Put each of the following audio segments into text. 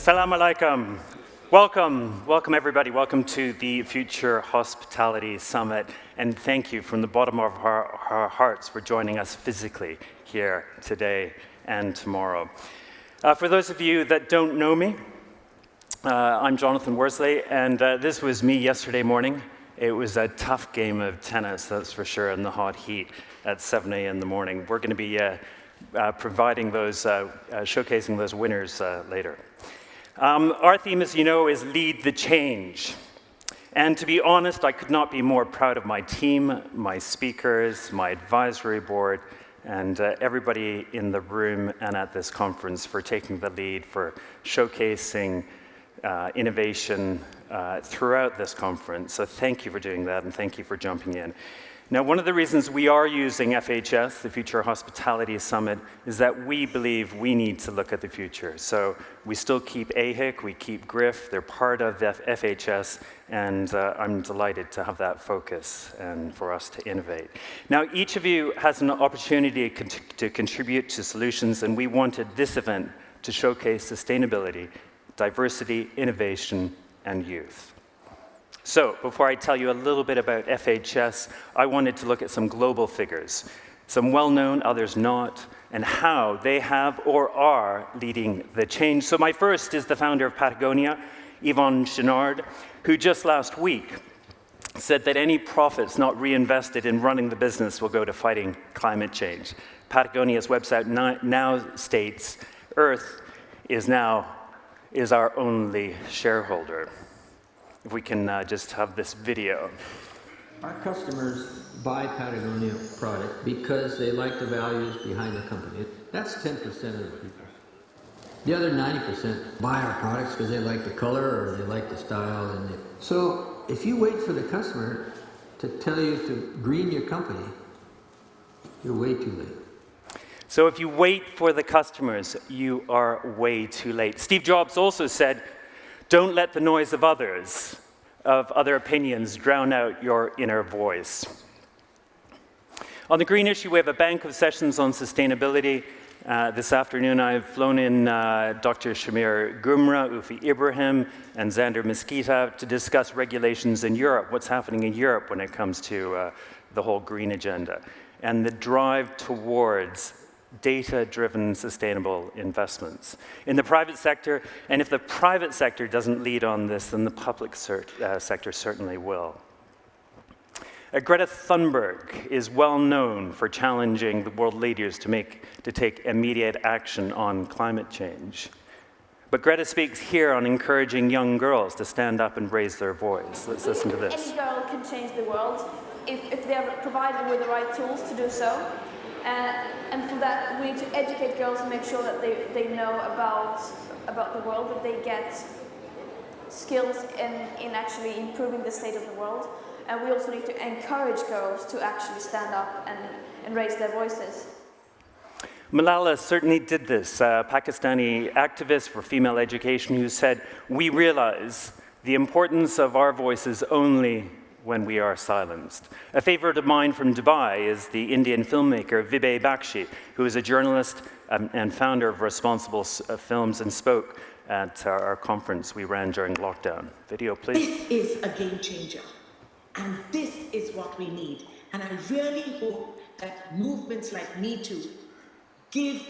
Assalamu alaikum. Welcome everybody. Welcome to the Future Hospitality Summit, and thank you from the bottom of our hearts for joining us physically here today and tomorrow. For those of you that don't know me, I'm Jonathan Worsley, and this was me yesterday morning. It was a tough game of tennis, that's for sure, in the hot heat at 7 a.m. in the morning. We're going to be providing those, showcasing those winners later. Our theme, as you know, is Lead the Change. And to be honest, I could not be more proud of my team, my speakers, my advisory board, and everybody in the room and at this conference for taking the lead, for showcasing innovation throughout this conference. So thank you for doing that, and thank you for jumping in. Now, one of the reasons we are using FHS, the Future Hospitality Summit, is that we believe we need to look at the future. So we still keep AHIC, we keep GRIF, they're part of FHS, and I'm delighted to have that focus and for us to innovate. Now, each of you has an opportunity to contribute to solutions, and we wanted this event to showcase sustainability, diversity, innovation, and youth. So, before I tell you a little bit about FHS, I wanted to look at some global figures, some well-known, others not, and how they have or are leading the change. So my first is the founder of Patagonia, Yvon Chouinard, who just last week said that any profits not reinvested in running the business will go to fighting climate change. Patagonia's website now states, Earth is our only shareholder. If we can just have this video. Our customers buy Patagonia product because they like the values behind the company. That's 10% of the people. The other 90% buy our products because they like the color or they like the style. So if you wait for the customer to tell you to green your company, you're way too late. So if you wait for the customers, you are way too late. Steve Jobs also said, don't let the noise of other opinions, drown out your inner voice. On the green issue, we have a bank of sessions on sustainability. This afternoon, I've flown in Dr. Shamir Gumra, Ufi Ibrahim, and Xander Mesquita to discuss regulations in Europe, what's happening in Europe when it comes to the whole green agenda, and the drive towards data-driven sustainable investments in the private sector. And if the private sector doesn't lead on this, then the public sector certainly will. Greta Thunberg is well known for challenging the world leaders to take immediate action on climate change. But Greta speaks here on encouraging young girls to stand up and raise their voice. Let's listen to this. Any girl can change the world if they are provided with the right tools to do so. And for that, we need to educate girls and make sure that they know about the world, that they get skills in actually improving the state of the world. And we also need to encourage girls to actually stand up and raise their voices. Malala certainly did this, a Pakistani activist for female education who said, we realize the importance of our voices only when we are silenced. A favorite of mine from Dubai is the Indian filmmaker Vibhay Bakshi, who is a journalist and founder of Responsible Films, and spoke at our conference we ran during lockdown. Video, please. This is a game changer, and this is what we need. And I really hope that movements like Me Too give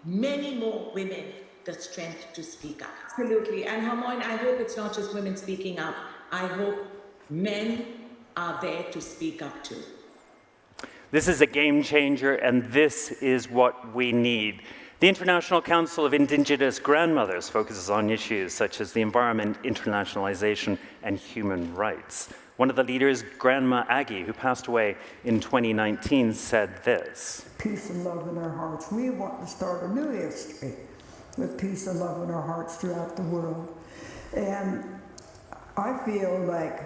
many more women the strength to speak up. Absolutely, and Harmoin, I hope it's not just women speaking up. I hope men are there to speak up too. This is a game changer, and this is what we need. The International Council of Indigenous Grandmothers focuses on issues such as the environment, internationalization, and human rights. One of the leaders, Grandma Aggie, who passed away in 2019, said this. Peace and love in our hearts. We want to start a new history with peace and love in our hearts throughout the world. And I feel like,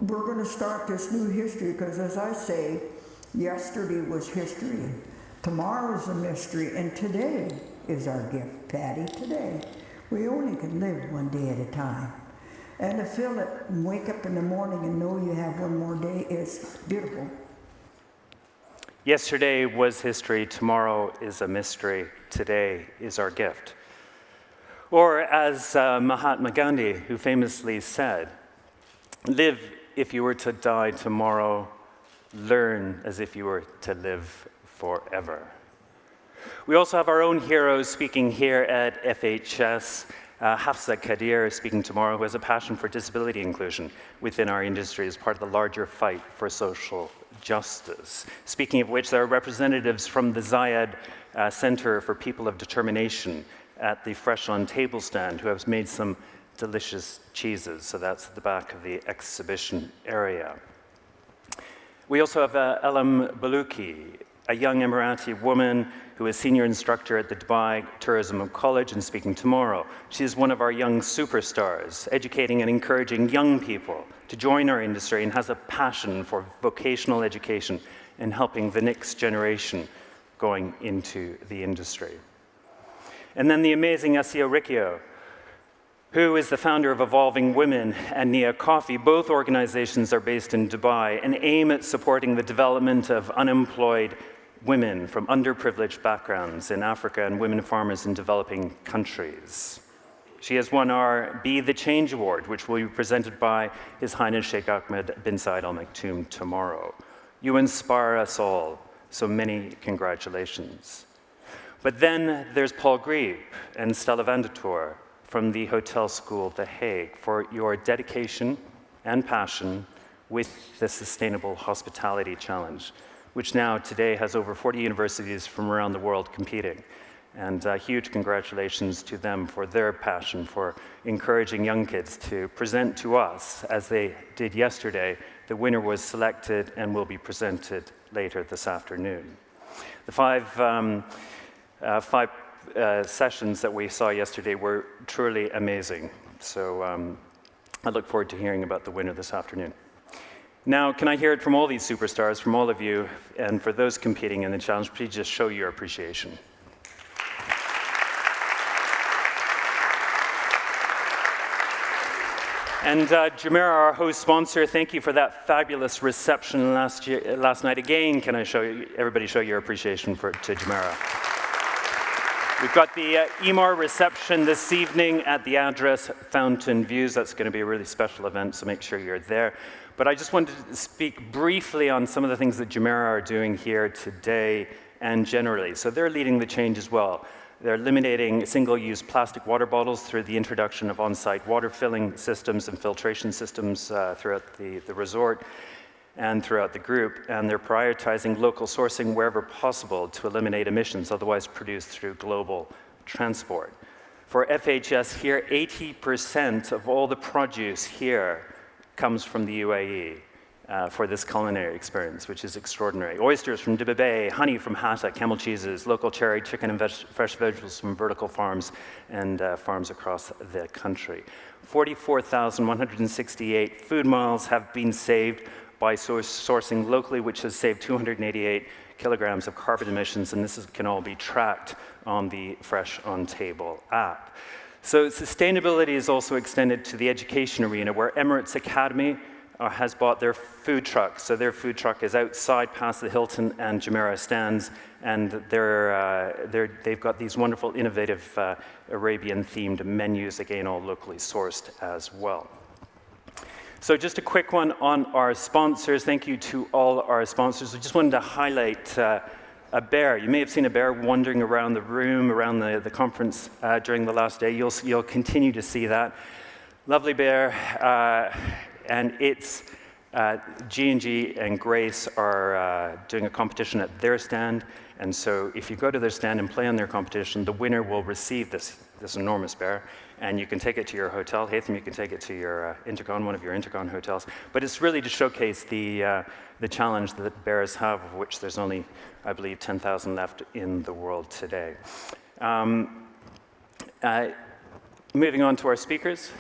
we're going to start this new history because, as I say, yesterday was history, and tomorrow's a mystery, and today is our gift, Patty, today. We only can live one day at a time. And to feel it and wake up in the morning and know you have one more day is beautiful. Yesterday was history, tomorrow is a mystery, today is our gift. Or as Mahatma Gandhi, who famously said, "Live if you were to die tomorrow, learn as if you were to live forever." We also have our own heroes speaking here at FHS. Hafsa Kadir speaking tomorrow, who has a passion for disability inclusion within our industry as part of the larger fight for social justice. Speaking of which, there are representatives from the Zayed Center for People of Determination at the Fresh on Table stand who have made some delicious cheeses. So that's at the back of the exhibition area. We also have Elam Baluki, a young Emirati woman who is senior instructor at the Dubai Tourism College and speaking tomorrow. She is one of our young superstars, educating and encouraging young people to join our industry and has a passion for vocational education and helping the next generation going into the industry. And then the amazing Asio Riccio, who is the founder of Evolving Women and Nia Coffee. Both organizations are based in Dubai and aim at supporting the development of unemployed women from underprivileged backgrounds in Africa and women farmers in developing countries. She has won our Be the Change Award, which will be presented by His Highness Sheikh Ahmed bin Zayed Al Maktoum tomorrow. You inspire us all, so many congratulations. But then there's Paul Grieb and Stella Vandertour from the Hotel School, The Hague, for your dedication and passion with the Sustainable Hospitality Challenge, which now today has over 40 universities from around the world competing. And huge congratulations to them for their passion for encouraging young kids to present to us, as they did yesterday. The winner was selected and will be presented later this afternoon. The five sessions that we saw yesterday were truly amazing. So I look forward to hearing about the winner this afternoon. Now, can I hear it from all these superstars, from all of you, and for those competing in the challenge, please just show your appreciation. And Jumeirah, our host sponsor, thank you for that fabulous reception last night. Again, can I everybody show your appreciation to Jumeirah. We've got the EMAR reception this evening at the address Fountain Views. That's going to be a really special event, so make sure you're there. But I just wanted to speak briefly on some of the things that Jumeirah are doing here today and generally. So they're leading the change as well. They're eliminating single-use plastic water bottles through the introduction of on-site water filling systems and filtration systems throughout the resort and throughout the group, and they're prioritizing local sourcing wherever possible to eliminate emissions otherwise produced through global transport. For FHS here, 80% of all the produce here comes from the UAE for this culinary experience, which is extraordinary. Oysters from Dibba Bay, honey from Hatta, camel cheeses, local cherry, chicken and fresh vegetables from vertical farms and farms across the country. 44,168 food miles have been saved by sourcing locally, which has saved 288 kilograms of carbon emissions, and this can all be tracked on the Fresh on Table app. So sustainability is also extended to the education arena, where Emirates Academy has bought their food truck. So their food truck is outside past the Hilton and Jumeirah stands, and they've got these wonderful, innovative Arabian-themed menus, again, all locally sourced as well. So just a quick one on our sponsors. Thank you to all our sponsors. We just wanted to highlight a bear. You may have seen a bear wandering around the room, around the conference during the last day. You'll continue to see that. Lovely bear, and it's G&G and Grace are doing a competition at their stand, and so if you go to their stand and play on their competition, the winner will receive this enormous bear, and you can take it to your hotel. Haytham, you can take it to your Intercon, one of your Intercon hotels. But it's really to showcase the challenge that bears have, of which there's only, I believe, 10,000 left in the world today. Moving on to our speakers.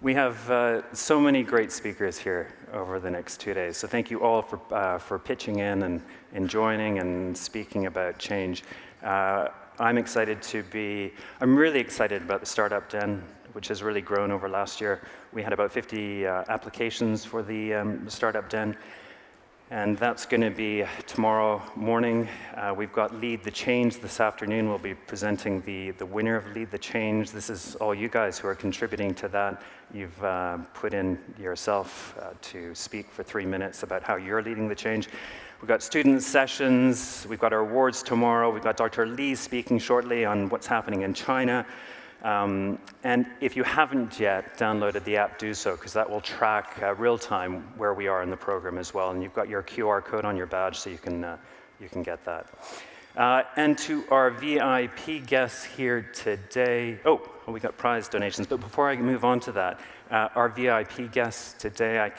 We have so many great speakers here over the next 2 days. So thank you all for pitching in and joining and speaking about change. I'm really excited about the Startup Den, which has really grown over last year. We had about 50 applications for the Startup Den. and that's going to be tomorrow morning. We've got Lead the Change this afternoon. We'll be presenting the winner of Lead the Change. This is all you guys who are contributing to that. You've put in yourself to speak for 3 minutes about how you're leading the change. We've got student sessions. We've got our awards tomorrow. We've got Dr. Lee speaking shortly on what's happening in China. And if you haven't yet downloaded the app, do so, because that will track real-time where we are in the program as well. And you've got your QR code on your badge, so you can get that. And to our VIP guests here today, we got prize donations. But before I move on to that, our VIP guests today,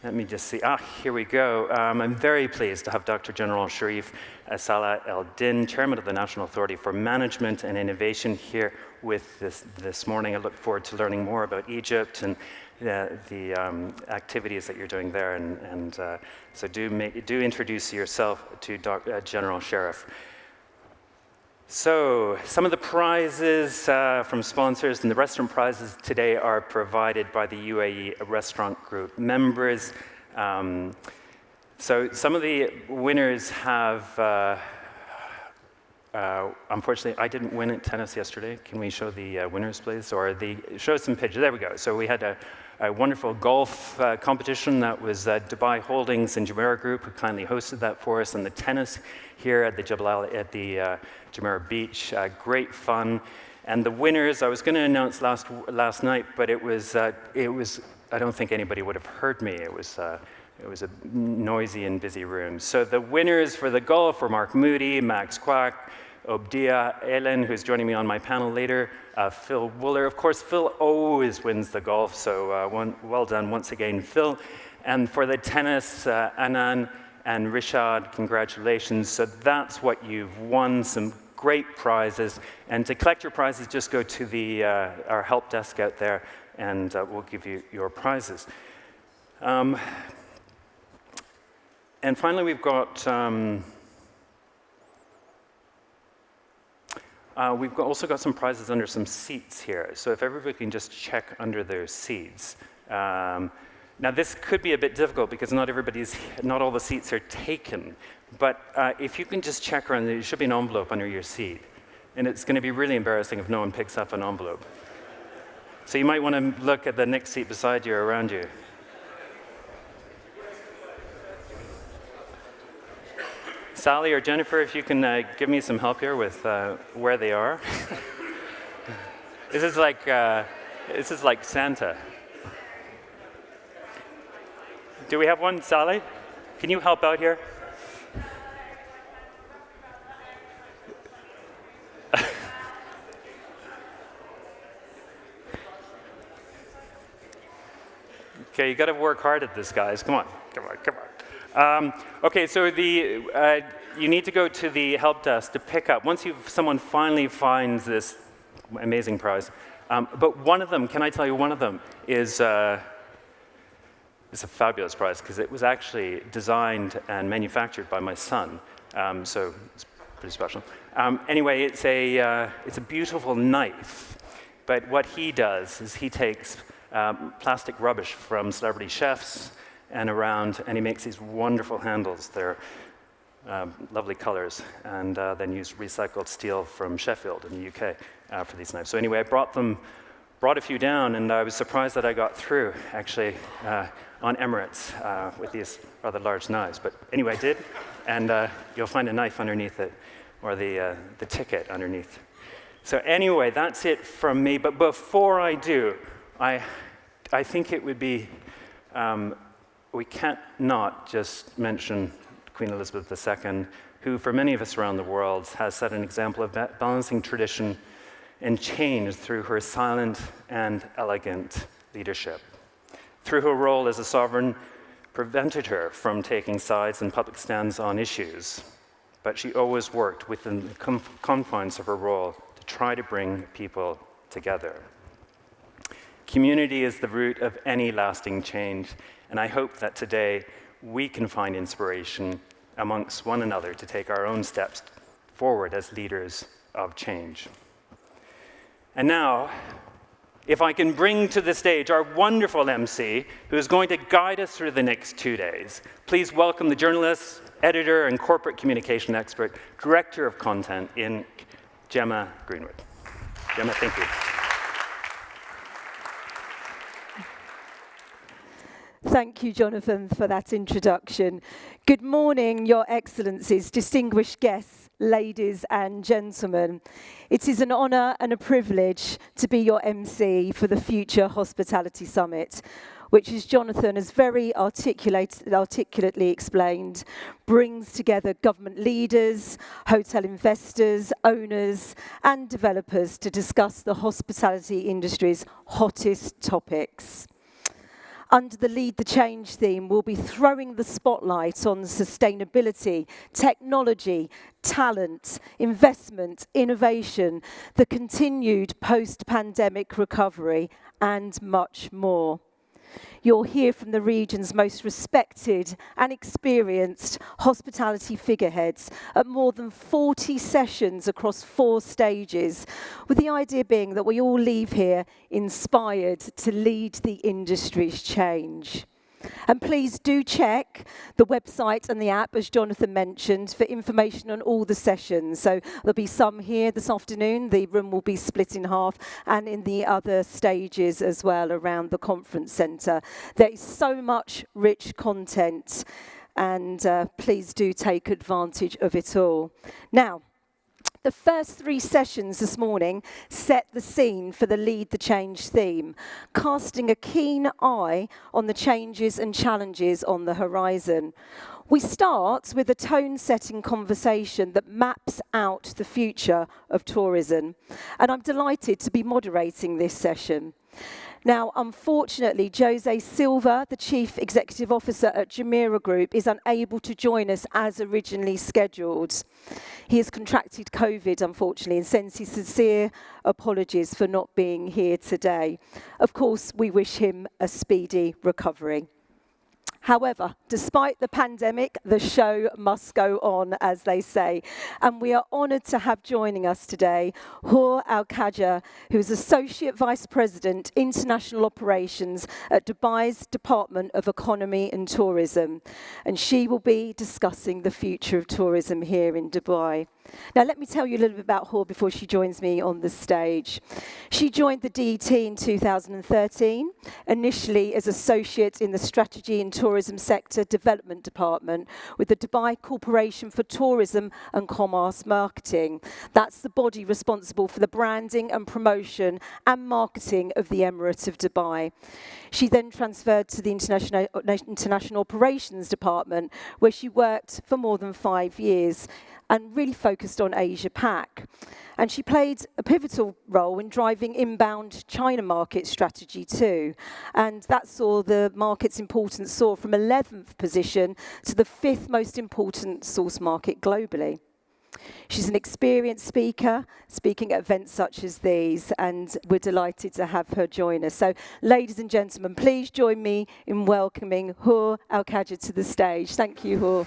let me just see. Here we go. I'm very pleased to have Dr. General Sharif Salah El-Din, Chairman of the National Authority for Management and Innovation, here with this morning. I look forward to learning more about Egypt and the activities that you're doing there. And so do introduce yourself to General Sharif. So some of the prizes from sponsors and the restaurant prizes today are provided by the UAE Restaurant Group members. So some of the winners have, unfortunately, I didn't win at tennis yesterday. Can we show the winners, please? Or show some pictures. There we go. So we had a wonderful golf competition. That was Dubai Holdings and Jumeirah Group, who kindly hosted that for us, and the tennis here at the Jumeirah Beach. Great fun. And the winners, I was going to announce last night, but it was I don't think anybody would have heard me. It was a noisy and busy room. So the winners for the golf were Mark Moody, Max Quack, Obdia Ellen, who's joining me on my panel later, Phil Wooler. Of course, Phil always wins the golf, so well done once again, Phil. And for the tennis, Anan and Rishad, congratulations. So that's what you've won, some great prizes. And to collect your prizes, just go to our help desk out there, and we'll give you your prizes. And finally, we've also got some prizes under some seats here. So if everybody can just check under their seats. Now this could be a bit difficult because not all the seats are taken. But if you can just check around, there should be an envelope under your seat. And it's going to be really embarrassing if no one picks up an envelope. So you might want to look at the next seat beside you or around you. Sally or Jennifer, if you can give me some help here with where they are. This is like Santa. Do we have one, Sally? Can you help out here? Okay, you got to work hard at this, guys. Come on. Okay, so you need to go to the help desk to pick up. Once someone finally finds this amazing prize, but one of them, can I tell you, one of them is a fabulous prize because it was actually designed and manufactured by my son, so it's pretty special. Anyway, it's a beautiful knife, but what he does is he takes plastic rubbish from celebrity chefs and he makes these wonderful handles. They're lovely colors, and then use recycled steel from Sheffield in the UK for these knives. So anyway, I brought a few down, and I was surprised that I got through, actually, on Emirates with these rather large knives. But anyway, I did, and you'll find a knife underneath it, or the ticket underneath. So anyway, that's it from me. But before I do, I think it would be, we can't not just mention Queen Elizabeth II, who for many of us around the world has set an example of balancing tradition and change through her silent and elegant leadership. Through her role as a sovereign, prevented her from taking sides in public stands on issues, but she always worked within the confines of her role to try to bring people together. Community is the root of any lasting change, and I hope that today we can find inspiration amongst one another to take our own steps forward as leaders of change. And now, if I can bring to the stage our wonderful MC, who is going to guide us through the next 2 days. Please welcome the journalist, editor, and corporate communication expert, director of content in Gemma Greenwood. Gemma, thank you. Thank you, Jonathan, for that introduction. Good morning, Your Excellencies, distinguished guests, ladies and gentlemen. It is an honour and a privilege to be your MC for the Future Hospitality Summit, which, as Jonathan has very articulately explained, brings together government leaders, hotel investors, owners, and developers to discuss the hospitality industry's hottest topics. Under the Lead the Change theme, we'll be throwing the spotlight on sustainability, technology, talent, investment, innovation, the continued post-pandemic recovery, and much more. You'll hear from the region's most respected and experienced hospitality figureheads at more than 40 sessions across 4 stages, with the idea being that we all leave here inspired to lead the industry's change. And please do check the website and the app, as Jonathan mentioned, for information on all the sessions. So there'll be some here this afternoon. The room will be split in half, and in the other stages as well around the conference centre. There is so much rich content, and please do take advantage of it all. Now, the first 3 sessions this morning set the scene for the Lead the Change theme, casting a keen eye on the changes and challenges on the horizon. We start with a tone-setting conversation that maps out the future of tourism, and I'm delighted to be moderating this session. Now, unfortunately, Jose Silva, the Chief Executive Officer at Gemma Group, is unable to join us as originally scheduled. He has contracted COVID, unfortunately, and sends his sincere apologies for not being here today. Of course, we wish him a speedy recovery. However, despite the pandemic, the show must go on, as they say. And we are honoured to have joining us today Hur Al-Khaja, who is Associate Vice President, International Operations at Dubai's Department of Economy and Tourism. And she will be discussing the future of tourism here in Dubai. Now, let me tell you a little bit about Hur before she joins me on the stage. She joined the DET in 2013, initially as Associate in the Strategy and Tourism Sector Development Department with the Dubai Corporation for Tourism and Commerce Marketing. That's the body responsible for the branding and promotion and marketing of the Emirate of Dubai. She then transferred to the International Operations Department, where she worked for more than 5 years and really focused on Asia-Pac. And she played a pivotal role in driving inbound China market strategy too. And that saw the market's importance soar from 11th position to the 5th most important source market globally. She's an experienced speaker, speaking at events such as these, and we're delighted to have her join us. So, ladies and gentlemen, please join me in welcoming Hur Al-Khaja to the stage. Thank you, Hur.